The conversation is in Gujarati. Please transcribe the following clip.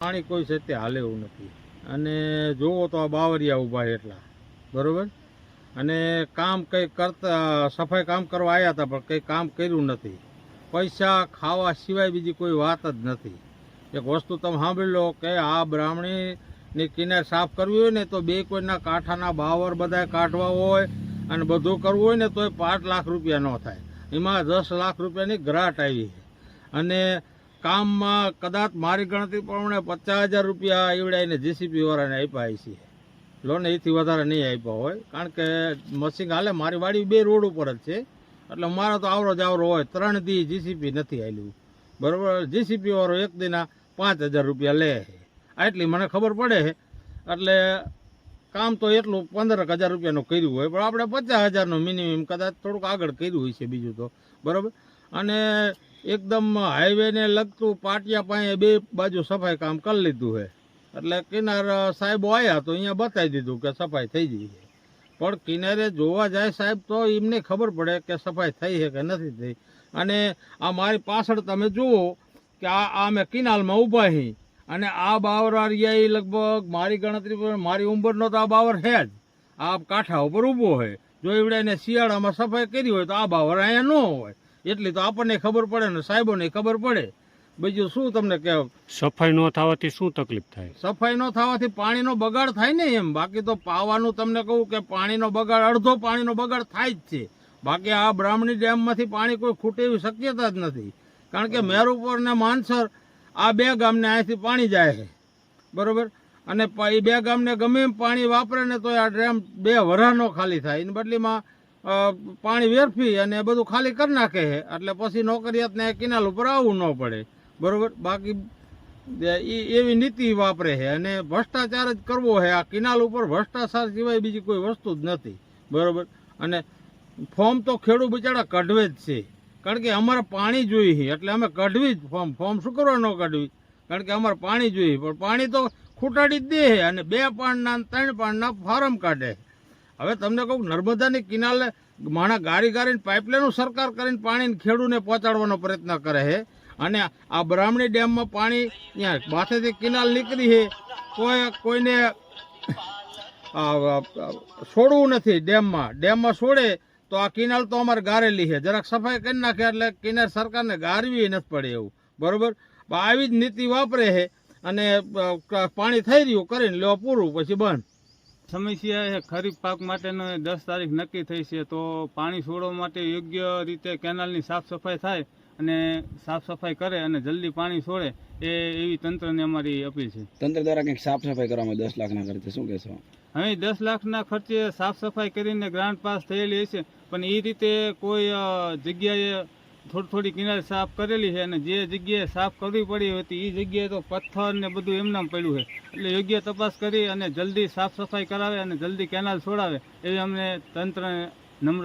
પાણી કોઈ છે તે હાલે એવું નથી. અને જુઓ તો આ બાવરિયા ઊભા એટલા, બરાબર. અને કામ કંઈ કરતા, સફાઈ કામ કરવા આવ્યા હતા પણ કંઈ કામ કર્યું નથી. પૈસા ખાવા સિવાય બીજી કોઈ વાત જ નથી. એક વસ્તુ તમે સાંભળી લો કે આ બ્રાહ્મણીની કિનાર સાફ કરવી હોય ને તો બે કોઈના કાંઠાના બાવર બધા કાઢવા હોય અને બધું કરવું હોય ને તો એ 5 લાખ રૂપિયા ન થાય. એમાં 10 લાખ રૂપિયાની ગ્રાન્ટ આવી છે. અને કામમાં કદાચ મારી ગણતરી પ્રમાણે 50,000 રૂપિયા એવડાઈને જીસીપી વાળાને આપ્યા છે. લોન એથી વધારે નહીં આપ્યા હોય, કારણ કે મશીન હાલે. મારી વાડી 2 રોડ ઉપર જ છે, એટલે મારો તો આવરો જાવરો હોય. 3 દી જીસીપી નથી આવેલું, બરાબર. જીસીપી વાળો એક દીના 5,000 રૂપિયા લે છે, આટલી મને ખબર પડે છે. એટલે કામ તો એટલું 15,000 રૂપિયાનું કર્યું હોય, પણ આપણે 50,000નું મિનિમમ કદાચ થોડુંક આગળ કર્યું હોય છે બીજું તો, બરાબર. અને એકદમ હાઈવેને લગતું પાટિયા પાસે 2 બાજુ સફાઈ કામ કરી લીધું છે. એટલે કિનાર સાહેબો આવ્યા તો અહીંયા બતાવી દીધું કે સફાઈ થઈ ગઈ છે. પણ કિનારે જોવા જાય સાહેબ તો એમને ખબર પડે કે સફાઈ થઈ છે કે નથી થઈ. અને આ મારી પાછળ તમે જુઓ કે આ મેં કિનાલમાં ઊભા છીએ અને આ બાવર એ લગભગ મારી ગણતરી પર મારી ઉંમરનો તો આ બાવર છે જ. આ કાંઠા ઉપર ઊભો હોય. જો એવડે એને શિયાળામાં સફાઈ કરી હોય તો આ બાવર અહીંયા ન હોય. એટલી તો આપણને ખબર પડે ને સાહેબોને ખબર પડે. બીજું શું તમને કહેવાય? સફાઈ ન થવાથી શું તકલીફ થાય? સફાઈ ન થવાથી પાણીનો બગાડ થાય ને એમ. બાકી તો પાવાનું તમને કહું કે પાણીનો બગાડ, અડધો પાણીનો બગાડ થાય જ છે. બાકી આ બ્રાહ્મણી ડેમમાંથી પાણી કોઈ ખૂટે એવી શક્યતા જ નથી. કારણ કે મેરુપર ને માનસર આ 2 ગામને અહીંથી પાણી જાય છે, બરાબર. અને એ 2 ગામને ગમે એમ પાણી વાપરે ને તો આ ડેમ 2 વરાનો ખાલી થાય. એની બદલીમાં પાણી વેરફી અને બધું ખાલી કરી નાખે છે. એટલે પછી નોકરિયાતને કિનાલ ઉપર આવવું ન પડે, બરાબર. બાકી એવી નીતિ વાપરે છે અને ભ્રષ્ટાચાર જ કરવો છે. આ કિનાલ ઉપર ભ્રષ્ટાચાર સિવાય બીજી કોઈ વસ્તુ જ નથી, બરાબર. અને ફોર્મ તો ખેડૂત બિચારા કઢવે જ છે, કારણ કે અમારે પાણી જોઈએ એટલે અમે કઢવી જ ફોર્મ શું કરવા ન કઢવી? કારણ કે અમારે પાણી જોઈએ. પણ પાણી તો ખૂટાડી જ દે અને 2 પાણના 3 પાણના ફાર્મ કાઢે. હવે તમને કહું, નર્મદાની કિનાલે માણા ગારીને પાઇપલાઈનો સરકાર કરીને પાણીને ખેડૂને પહોંચાડવાનો પ્રયત્ન કરે છે. અને આ બ્રાહ્મણી ડેમમાં પાણી ત્યાં માથેથી કિનાલ નીકળી છે, કોઈને છોડવું નથી ડેમમાં છોડે તો આ કિનાલ તો અમારે ગારેલી છે. જરાક સફાઈ કરી નાખે એટલે કિનાર સરકારને ગારવી નથી પડે એવું, બરાબર. આવી જ નીતિ વાપરે છે. અને પાણી થઈ રહ્યું કરીને લો પૂરું, પછી બંધ. સમસ્યા છે ખરીફ પાક માટેનો 10 તારીખ નક્કી થઈ છે, તો પાણી છોડવા માટે યોગ્ય રીતે કેનાલની સાફ સફાઈ થાય અને સાફ સફાઈ કરે અને જલ્દી પાણી છોડે એવી તંત્રને અમારી અપીલ છે. તંત્ર દ્વારા કંઈક સાફ સફાઈ કરવામાં 10 લાખના ખર્ચે શું કહેશો? હવે 10 લાખના ખર્ચે સાફ સફાઈ કરીને ગ્રાન્ટ પાસ થયેલી છે, પણ એ રીતે કોઈ જગ્યાએ થોડી કિનારે સાફ કરેલી છે અને જે જગ્યાએ સાફ કરવી પડી હતી એ જગ્યાએ તો પથ્થર ને બધું એમનામ પડ્યું છે. એટલે યોગ્ય તપાસ કરી અને જલ્દી સાફ સફાઈ કરાવે અને જલ્દી કેનાલ છોડાવે એવી અમને તંત્રને નમ્ર